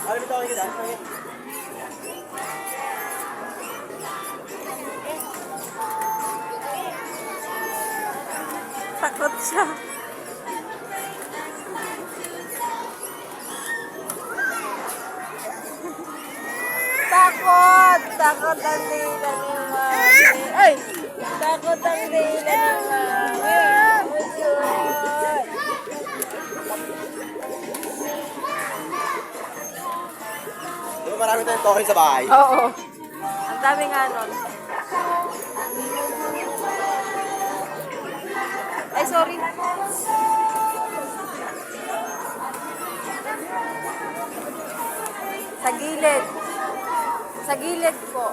Ano dito kita? Takot siya. Takot! Takot ang dila ni Mami. Ay! Takot ang dila ni Mami. Di ba marami tayong token sa bahay? Oo. Ang dami nga nun. Ay, sorry. Sa gilid. Sa gilid po.